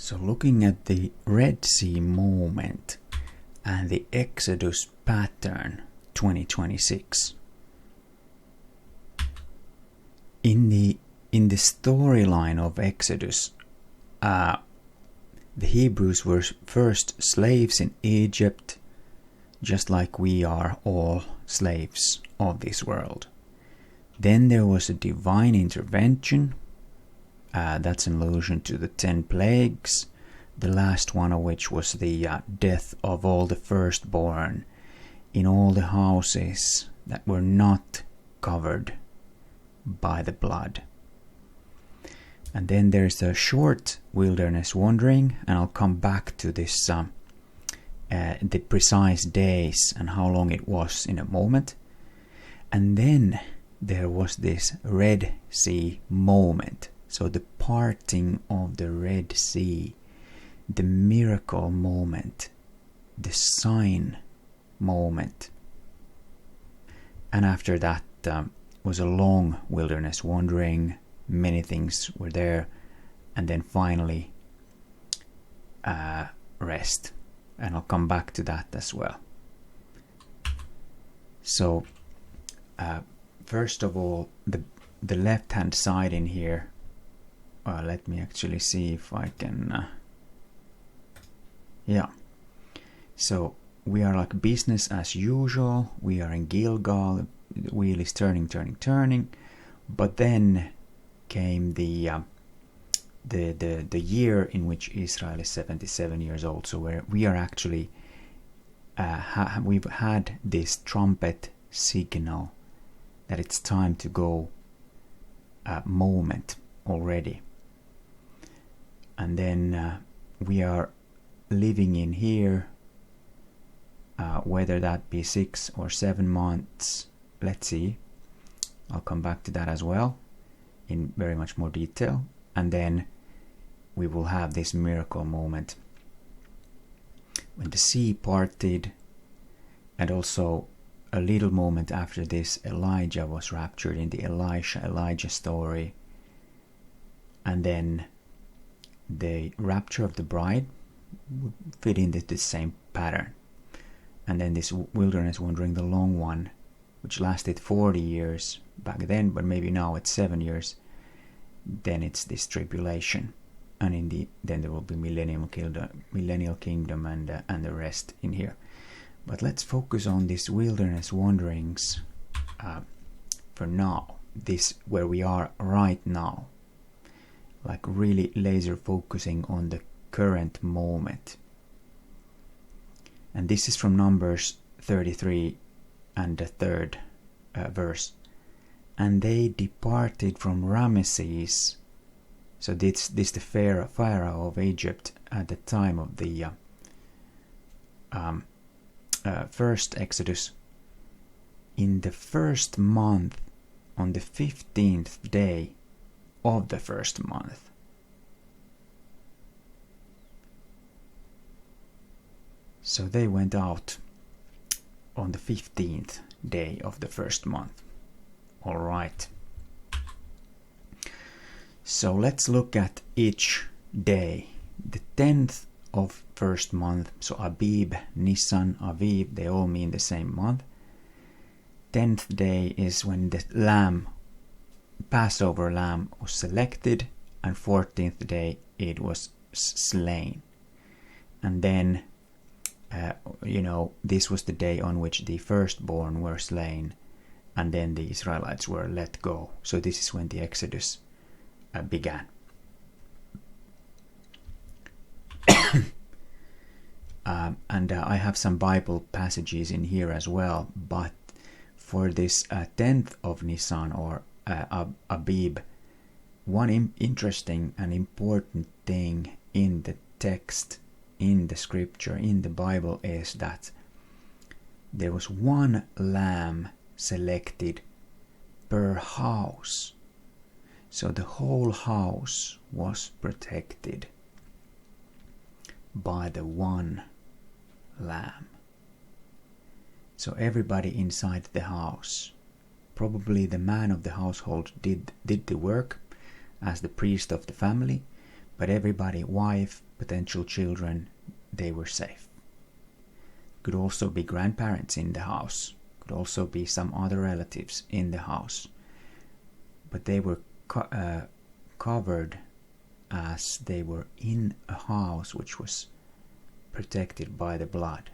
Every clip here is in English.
So looking at the Red Sea moment and the Exodus pattern 2026. In the storyline of Exodus, the Hebrews were first slaves in Egypt, just like we are all slaves of this world. Then there was a divine intervention. That's an allusion to the 10 plagues, the last one of which was the death of all the firstborn in all the houses that were not covered by the blood. And then there's a short wilderness wandering, and I'll come back to this, the precise days and how long it was in a moment. And then there was this Red Sea moment. So the parting of the Red Sea, the miracle moment, the sign moment. And after that was a long wilderness wandering. Many things were there. And then finally rest. And I'll come back to that as well. So first of all, the left hand side in here, let me actually see if I can so we are like business as usual. We are in Gilgal. The wheel is turning, but then came the year in which Israel is 77 years old. So where we are actually we've had this trumpet signal that it's time to go moment already. And then we are living in here, whether that be 6 or 7 months. Let's see. I'll come back to that as well in very much more detail. And then we will have this miracle moment when the sea parted, and also a little moment after this, Elijah was raptured in the Elijah story. And then the rapture of the bride would fit into the same pattern. And then this wilderness wandering, the long one, which lasted 40 years back then, but maybe now it's 7 years. Then it's this tribulation, and then there will be millennial kingdom and the rest in here. But let's focus on this wilderness wanderings for now. This where we are right now. Like really laser focusing on the current moment. And this is from Numbers 33 and the 3rd verse. And they departed from Ramesses. So this the Pharaoh of Egypt at the time of the first Exodus. In the first month, on the 15th day of the first month. So they went out on the 15th day of the first month. All right. So let's look at each day. The 10th of first month, so Abib, Nisan, Aviv, they all mean the same month. 10th day is when the Passover lamb was selected, and 14th day it was slain. And then this was the day on which the firstborn were slain, and then the Israelites were let go. So this is when the Exodus began. And I have some Bible passages in here as well, but for this 10th of Nisan or Abib, one interesting and important thing in the text, in the scripture, in the Bible, is that there was one lamb selected per house. So the whole house was protected by the one lamb. So everybody inside the house, probably the man of the household did the work as the priest of the family, But everybody, wife, potential children, they were safe. Could also be grandparents in the house. Could also be some other relatives in the house. But they were covered as they were in a house which was protected by the blood.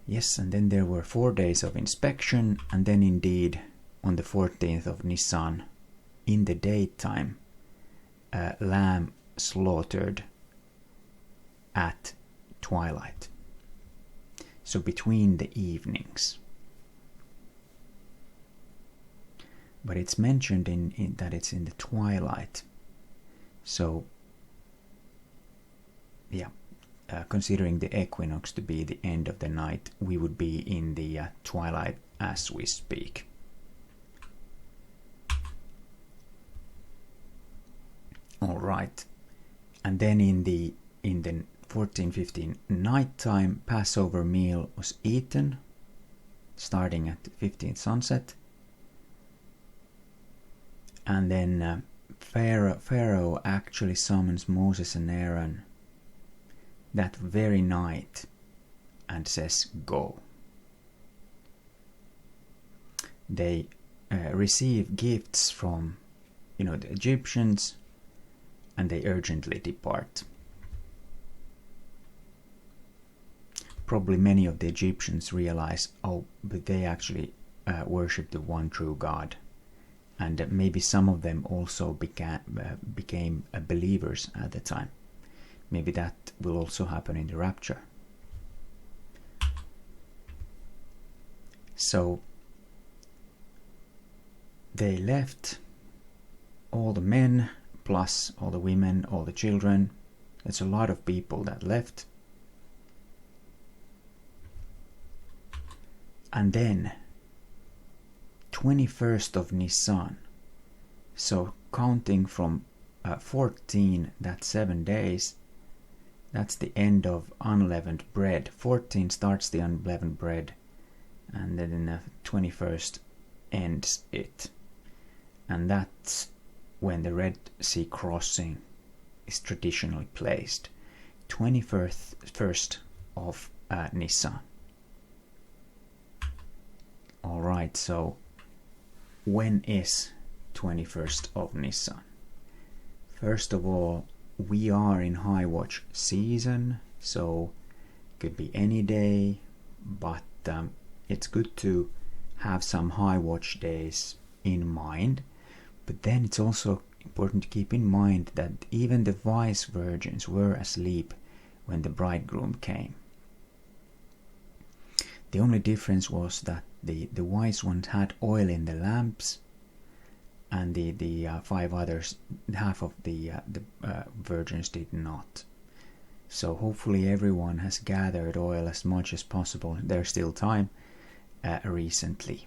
Yes, and then there were 4 days of inspection, and then indeed on the 14th of Nisan, in the daytime, a lamb slaughtered at twilight. So between the evenings. But it's mentioned in that it's in the twilight. So, yeah, considering the equinox to be the end of the night, we would be in the twilight as we speak. All right, and then in the 14:15 nighttime, Passover meal was eaten, starting at 15th sunset. And then Pharaoh actually summons Moses and Aaron that very night and says, "Go." They receive gifts from, the Egyptians, and they urgently depart. Probably many of the Egyptians realize, but they actually worship the one true God. And maybe some of them also became believers at the time. Maybe that will also happen in the rapture. So they left, all the men, plus all the women, all the children. It's a lot of people that left. And then 21st of Nisan, so counting from 14, that's 7 days, that's the end of unleavened bread. 14 starts the unleavened bread, and then the 21st ends it. And that's when the Red Sea crossing is traditionally placed. 21st of Nisan. Alright, so when is 21st of Nisan? First of all, we are in high watch season, so it could be any day, but it's good to have some high watch days in mind. But then it's also important to keep in mind that even the wise virgins were asleep when the bridegroom came. The only difference was that the wise ones had oil in the lamps, and the 5 others, half of the virgins did not. So hopefully everyone has gathered oil as much as possible. There's still time recently.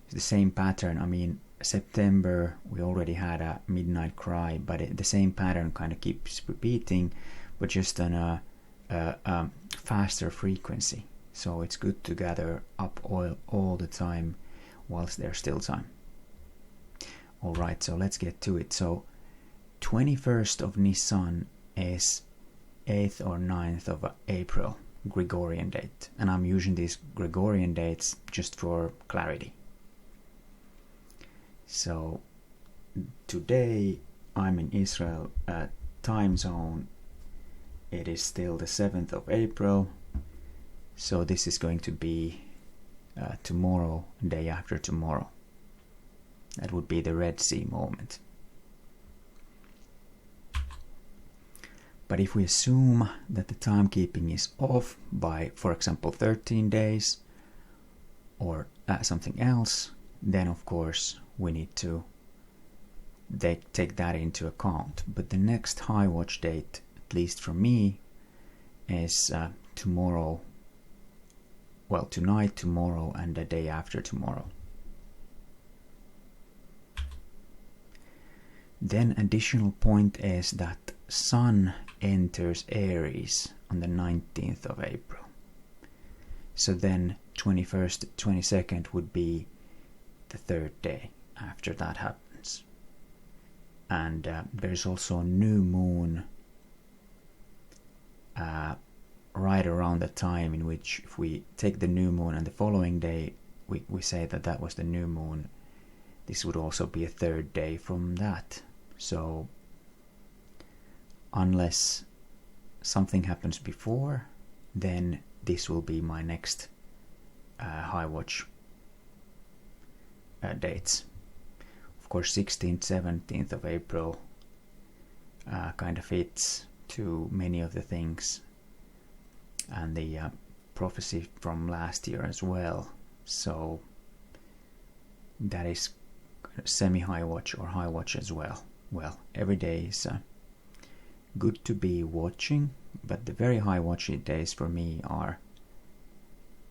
It's the same pattern. September we already had a midnight cry, but the same pattern kind of keeps repeating, but just on a faster frequency. So it's good to gather up oil all the time whilst there's still time. Alright, so let's get to it. So 21st of Nisan is 8th or 9th of April, Gregorian date. And I'm using these Gregorian dates just for clarity. So today I'm in Israel time zone. It is still the 7th of April. So this is going to be tomorrow, day after tomorrow. That would be the Red Sea moment. But if we assume that the timekeeping is off by, for example, 13 days or something else, then of course we need to take that into account. But the next high watch date, at least for me, is tomorrow. Well, tonight, tomorrow, and the day after tomorrow. Then additional point is that Sun enters Aries on the 19th of April. So then 21st, 22nd would be the 3rd day, after that happens. And there's also a new moon right around the time in which, if we take the new moon and the following day we say that was the new moon, this would also be a third day from that. So unless something happens before, then this will be my next high watch dates. Of course, 16th, 17th of April kind of fits to many of the things, and the prophecy from last year as well. So that is semi-high watch or high watch as well. Well, every day is good to be watching, but the very high watch days for me are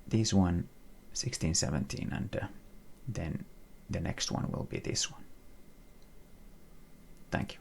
this one, 16, 17, and then the next one will be this one. Thank you.